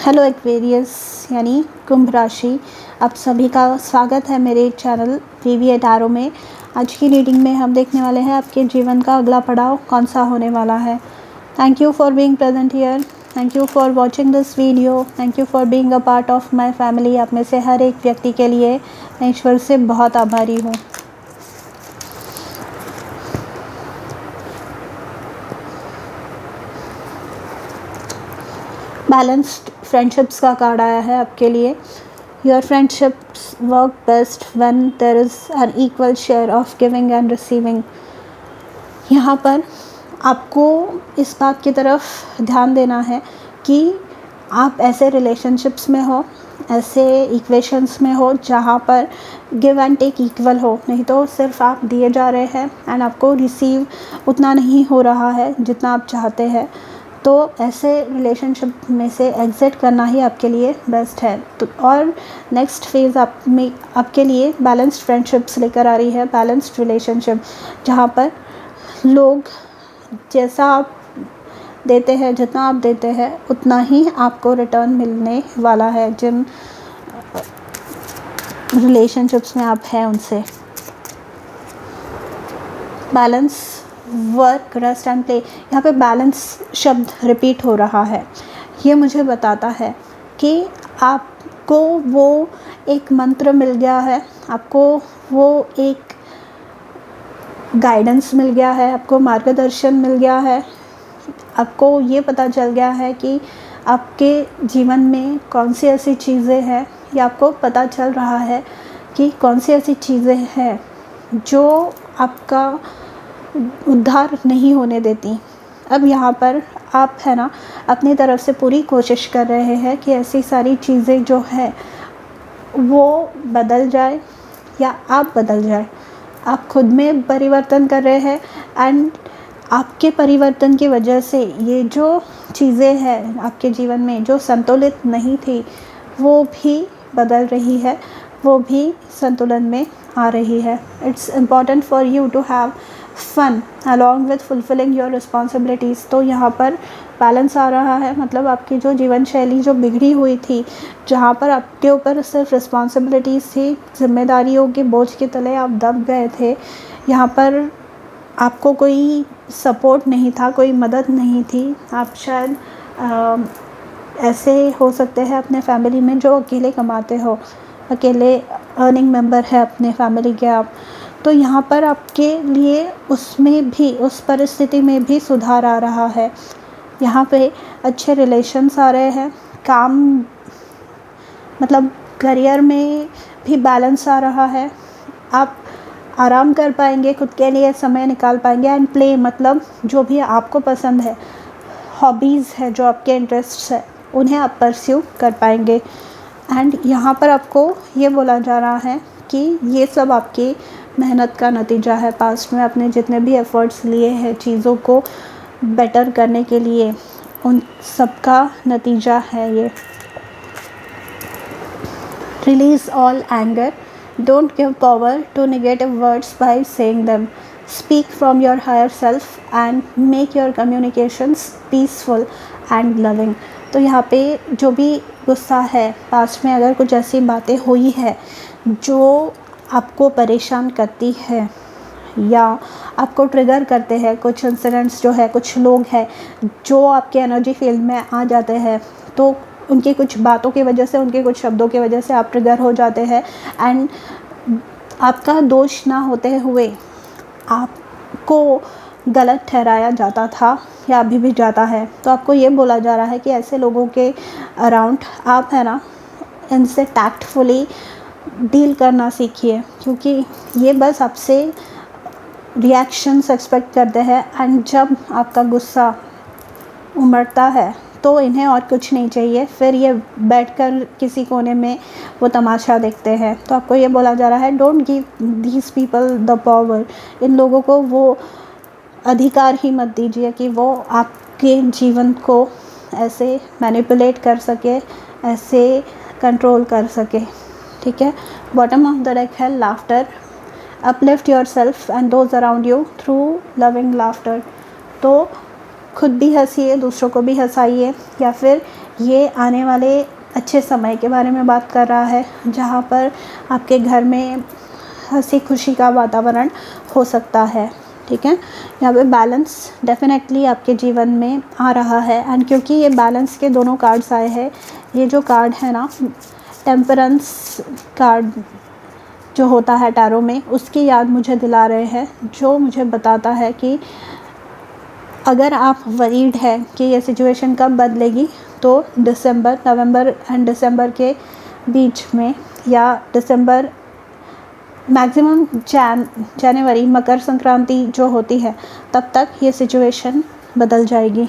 Hello Aquarius यानी कुंभ राशि, आप सभी का स्वागत है मेरे चैनल वीवी टैरो में। आज की रीडिंग में हम देखने वाले हैं आपके जीवन का अगला पड़ाव कौन सा होने वाला है। Thank you for being present here, thank you for watching this video, thank you for being a part of my family. आप में से हर एक व्यक्ति के लिए मैं ईश्वर से बहुत आभारी हूँ। बैलेंस्ड फ्रेंडशिप्स का कार्ड आया है आपके लिए। Your friendships work best when there is an equal share of giving and receiving. यहाँ पर आपको इस बात की तरफ ध्यान देना है कि आप ऐसे रिलेशनशिप्स में हो, ऐसे इक्वेशंस में हो जहाँ पर गिव एंड टेक इक्वल हो। नहीं तो सिर्फ आप दिए जा रहे हैं एंड आपको रिसीव उतना नहीं हो रहा है जितना आप चाहते हैं। तो ऐसे रिलेशनशिप में से एग्ज़िट करना ही आपके लिए बेस्ट है। तो और नेक्स्ट फेज़ आप में आपके लिए बैलेंस्ड फ्रेंडशिप्स लेकर आ रही है, बैलेंस्ड रिलेशनशिप, जहाँ पर लोग जैसा आप देते हैं, जितना आप देते हैं उतना ही आपको रिटर्न मिलने वाला है जिन रिलेशनशिप्स में आप हैं उनसे। Balance, work, rest and play. यहाँ पे बैलेंस शब्द रिपीट हो रहा है। ये मुझे बताता है कि आपको वो एक मंत्र मिल गया है, आपको वो एक गाइडेंस मिल गया है, आपको मार्गदर्शन मिल गया है, आपको ये पता चल गया है कि आपके जीवन में कौन सी ऐसी चीज़ें हैं, या आपको पता चल रहा है कि कौन सी ऐसी चीज़ें हैं जो आपका उद्धार नहीं होने देती। अब यहाँ पर आप है ना अपनी तरफ से पूरी कोशिश कर रहे हैं कि ऐसी सारी चीज़ें जो है वो बदल जाए या आप बदल जाए। आप खुद में परिवर्तन कर रहे हैं एंड आपके परिवर्तन की वजह से ये जो चीज़ें हैं आपके जीवन में जो संतुलित नहीं थी वो भी बदल रही है, वो भी संतुलन में आ रही है। It's important for you to have fun along with fulfilling your responsibilities. तो यहाँ पर बैलेंस आ रहा है, मतलब आपकी जो जीवन शैली जो बिगड़ी हुई थी, जहाँ पर आपके ऊपर सिर्फ रिस्पॉन्सिबिलिटीज़ थी, जिम्मेदारियों के बोझ के तले आप दब गए थे, यहाँ पर आपको कोई सपोर्ट नहीं था, कोई मदद नहीं थी। आप शायद ऐसे हो सकते हैं अपने फैमिली में जो अकेले कमाते हो, अकेले अर्निंग मेंबर है अपने फैमिली के आप। तो यहाँ पर आपके लिए उसमें भी, उस परिस्थिति में भी सुधार आ रहा है। यहाँ पे अच्छे रिलेशन्स आ रहे हैं, काम मतलब करियर में भी बैलेंस आ रहा है। आप आराम कर पाएंगे, खुद के लिए समय निकाल पाएंगे एंड प्ले, मतलब जो भी आपको पसंद है, हॉबीज़ है जो आपके इंटरेस्ट्स है, उन्हें आप परस्यू कर पाएंगे। एंड यहाँ पर आपको ये बोला जा रहा है कि ये सब आपकी मेहनत का नतीजा है। पास्ट में आपने जितने भी एफ़र्ट्स लिए हैं चीज़ों को बेटर करने के लिए, उन सब का नतीजा है ये। Release all anger, don't give power to negative words by saying them, speak from your higher self and make your communications peaceful and loving. तो यहाँ पे जो भी गुस्सा है, पास्ट में अगर कुछ ऐसी बातें हुई है जो आपको परेशान करती है या आपको ट्रिगर करते हैं, कुछ इंसिडेंट्स जो है, कुछ लोग हैं जो आपके एनर्जी फील्ड में आ जाते हैं, तो उनकी कुछ बातों की वजह से, उनके कुछ शब्दों की वजह से आप ट्रिगर हो जाते हैं एंड आपका दोष ना होते हुए आपको गलत ठहराया जाता था या अभी भी जाता है। तो आपको ये बोला जा रहा है कि ऐसे लोगों के अराउंड आप है ना इनसे टैक्टफुली डील करना सीखिए, क्योंकि ये बस आपसे रिएक्शंस एक्सपेक्ट करते हैं एंड जब आपका गुस्सा उमड़ता है तो इन्हें और कुछ नहीं चाहिए, फिर ये बैठकर किसी कोने में वो तमाशा देखते हैं। तो आपको ये बोला जा रहा है, don't give these people the power. इन लोगों को वो अधिकार ही मत दीजिए कि वो आपके जीवन को ऐसे मैनिपुलेट कर सके, ऐसे कंट्रोल कर सके। ठीक है। बॉटम ऑफ द डेक है laughter, uplift your self and those around you through loving laughter. तो खुद भी हंसिए, दूसरों को भी हंसाइए, या फिर ये आने वाले अच्छे समय के बारे में बात कर रहा है, जहाँ पर आपके घर में हंसी खुशी का वातावरण हो सकता है। ठीक है, यहाँ पे बैलेंस डेफिनेटली आपके जीवन में आ रहा है। एंड क्योंकि ये बैलेंस के दोनों कार्ड्स आए हैं, ये जो कार्ड है ना, टेम्परेंस कार्ड जो होता है टैरो में, उसकी याद मुझे दिला रहे हैं, जो मुझे बताता है कि अगर आप वरीड है कि ये सिचुएशन कब बदलेगी, तो नवंबर एंड दिसंबर के बीच में, या दिसंबर मैक्सिमम जनवरी, मकर संक्रांति जो होती है, तब तक ये सिचुएशन बदल जाएगी।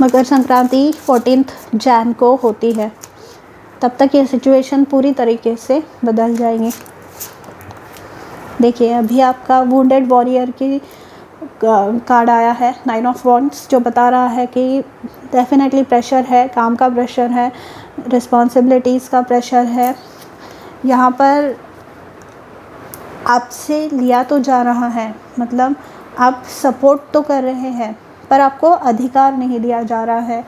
मकर संक्रांति 14 जैन को होती है, तब तक ये सिचुएशन पूरी तरीके से बदल जाएगी। देखिए, अभी आपका वुंडेड वॉरियर की कार्ड आया है, 9 ऑफ वॉन्ड्स, जो बता रहा है कि डेफिनेटली प्रेशर है, काम का प्रेशर है, रिस्पॉन्सिबिलिटीज़ का प्रेशर है। यहाँ पर आपसे लिया तो जा रहा है, मतलब आप सपोर्ट तो कर रहे हैं, पर आपको अधिकार नहीं दिया जा रहा है।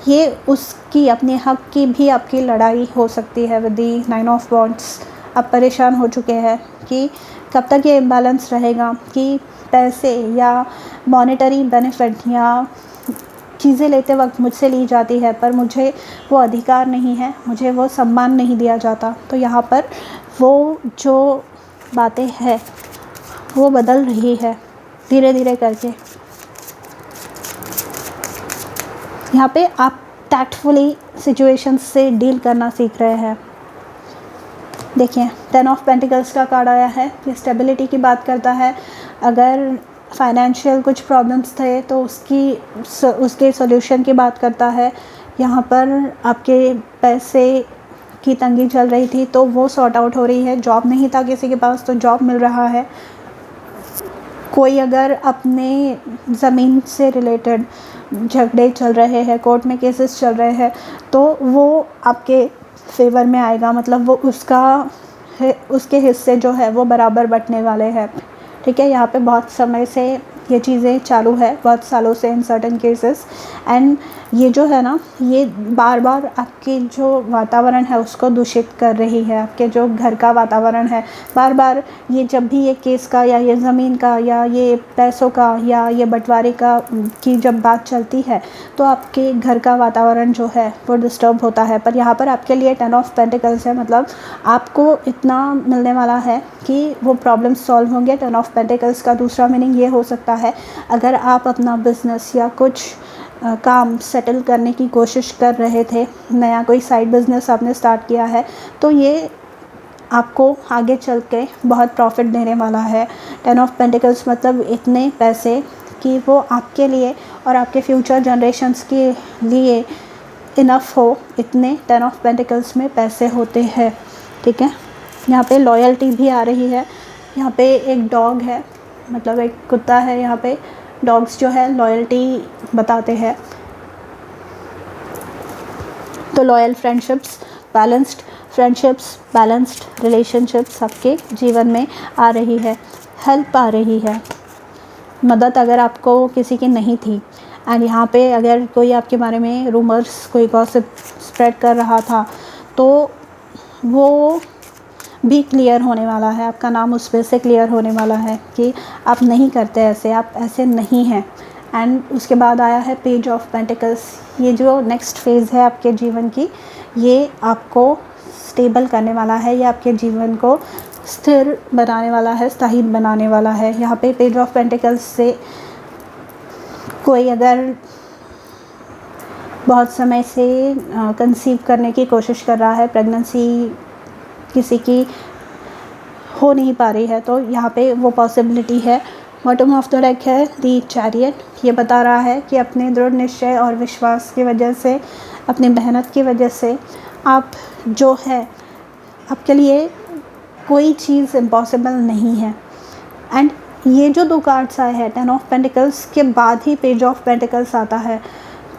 ये उसकी अपने हक की भी आपकी लड़ाई हो सकती है विद दी 9 ऑफ वॉन्ड्स। आप परेशान हो चुके हैं कि कब तक ये इम्बैलेंस रहेगा, कि पैसे या मॉनेटरी बेनिफिट या चीज़ें लेते वक्त मुझसे ली जाती है, पर मुझे वो अधिकार नहीं है, मुझे वो सम्मान नहीं दिया जाता। तो यहाँ पर वो जो बातें हैं वो बदल रही है धीरे धीरे करके। यहाँ पे आप टैक्टफुली सिचुएशंस से डील करना सीख रहे हैं। देखिए, 10 ऑफ पेंटिकल्स का कार्ड आया है, ये स्टेबिलिटी की बात करता है। अगर फाइनेंशियल कुछ प्रॉब्लम्स थे तो उसके सॉल्यूशन की बात करता है। यहाँ पर आपके पैसे की तंगी चल रही थी तो वो सॉर्ट आउट हो रही है। जॉब नहीं था किसी के पास तो जॉब मिल रहा है। कोई अगर अपने ज़मीन से रिलेटेड झगड़े चल रहे हैं, कोर्ट में केसेस चल रहे हैं, तो वो आपके फेवर में आएगा, मतलब वो उसके हिस्से जो है वो बराबर बंटने वाले हैं। ठीक है, यहाँ पे बहुत समय से ये चीज़ें चालू है, बहुत सालों से इन सर्टेन केसेस। एंड ये जो है ना, ये बार बार आपके जो वातावरण है उसको दूषित कर रही है। आपके जो घर का वातावरण है, बार बार ये जब भी ये केस का या ये ज़मीन का या ये पैसों का या ये बंटवारे का की जब बात चलती है, तो आपके घर का वातावरण जो है वो डिस्टर्ब होता है। पर यहाँ पर आपके लिए 10 ऑफ पेंटिकल्स है, मतलब आपको इतना मिलने वाला है कि वो प्रॉब्लम सॉल्व होंगे। 10 ऑफ पेंटिकल्स का दूसरा मीनिंग ये हो सकता है, अगर आप अपना बिज़नेस या कुछ काम सेटल करने की कोशिश कर रहे थे, नया कोई साइड बिज़नेस आपने स्टार्ट किया है, तो ये आपको आगे चल के बहुत प्रॉफिट देने वाला है। 10 ऑफ पेंटिकल्स मतलब इतने पैसे कि वो आपके लिए और आपके फ्यूचर जनरेशन्स के लिए इनफ हो, इतने 10 ऑफ पेंटिकल्स में पैसे होते हैं। ठीक है, यहाँ पे लॉयल्टी भी आ रही है। यहाँ पे एक डॉग है, मतलब एक कुत्ता है। यहाँ पे डॉग्स जो है लॉयल्टी बताते हैं। तो लॉयल फ्रेंडशिप्स, बैलेंस्ड रिलेशनशिप्स आपके जीवन में आ रही है। हेल्प आ रही है, मदद अगर आपको किसी की नहीं थी। एंड यहाँ पे अगर कोई आपके बारे में रूमर्स, कोई गॉसिप स्प्रेड कर रहा था, तो वो भी क्लियर होने वाला है। आपका नाम उस पर से क्लियर होने वाला है कि आप नहीं करते ऐसे, आप ऐसे नहीं हैं। एंड उसके बाद आया है पेज ऑफ पेंटिकल्स। ये जो नेक्स्ट फेज़ है आपके जीवन की, ये आपको स्टेबल करने वाला है, ये आपके जीवन को स्थिर बनाने वाला है, स्थायी बनाने वाला है। यहाँ पे पेज ऑफ पेंटिकल्स से कोई अगर बहुत समय से कंसीव करने की कोशिश कर रहा है, प्रेगनेंसी किसी की हो नहीं पा रही है, तो यहाँ पे वो पॉसिबिलिटी है। बॉटम ऑफ द डेक है दी चैरियट। ये बता रहा है कि अपने दृढ़ निश्चय और विश्वास की वजह से, अपनी मेहनत की वजह से आप जो है, आपके लिए कोई चीज़ इम्पॉसिबल नहीं है। एंड ये जो दो कार्ड्स आए हैं, 10 ऑफ पेंटिकल्स के बाद ही पेज ऑफ पेंटिकल्स आता है,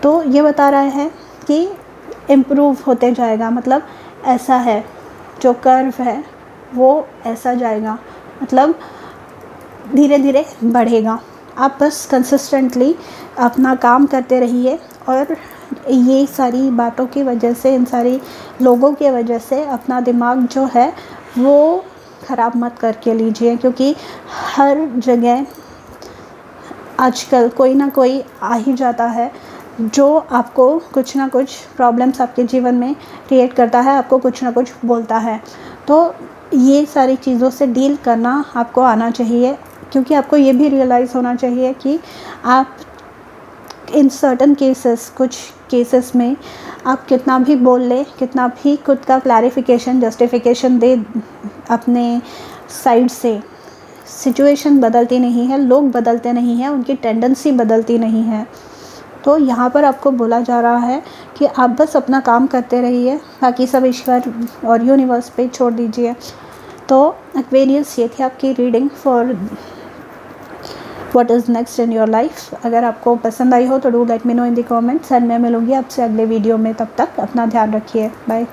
तो ये बता रहा है कि इम्प्रूव होते जाएगा। मतलब ऐसा है, जो कर्व है वो ऐसा जाएगा, मतलब धीरे धीरे बढ़ेगा। आप बस कंसिस्टेंटली अपना काम करते रहिए और ये सारी बातों की वजह से, इन सारी लोगों की वजह से अपना दिमाग जो है वो ख़राब मत करके लीजिए, क्योंकि हर जगह आजकल कोई ना कोई आ ही जाता है जो आपको कुछ ना कुछ प्रॉब्लम्स आपके जीवन में क्रिएट करता है, आपको कुछ ना कुछ बोलता है। तो ये सारी चीज़ों से डील करना आपको आना चाहिए, क्योंकि आपको ये भी रियलाइज़ होना चाहिए कि आप इन सर्टन केसेस, कुछ केसेस में आप कितना भी बोल ले, कितना भी खुद का क्लैरिफिकेशन, जस्टिफिकेशन दे अपने साइड से, सिचुएशन बदलती नहीं है, लोग बदलते नहीं हैं, उनकी टेंडेंसी बदलती नहीं है। तो यहाँ पर आपको बोला जा रहा है कि आप बस अपना काम करते रहिए, बाकी सब ईश्वर और यूनिवर्स पे छोड़ दीजिए। तो एक्वेरियस, ये थी आपकी reading for what is next in your life. अगर आपको पसंद आई हो तो do let me know in the comments, and मैं मिलूँगी आपसे अगले वीडियो में। तब तक अपना ध्यान रखिए। बाय।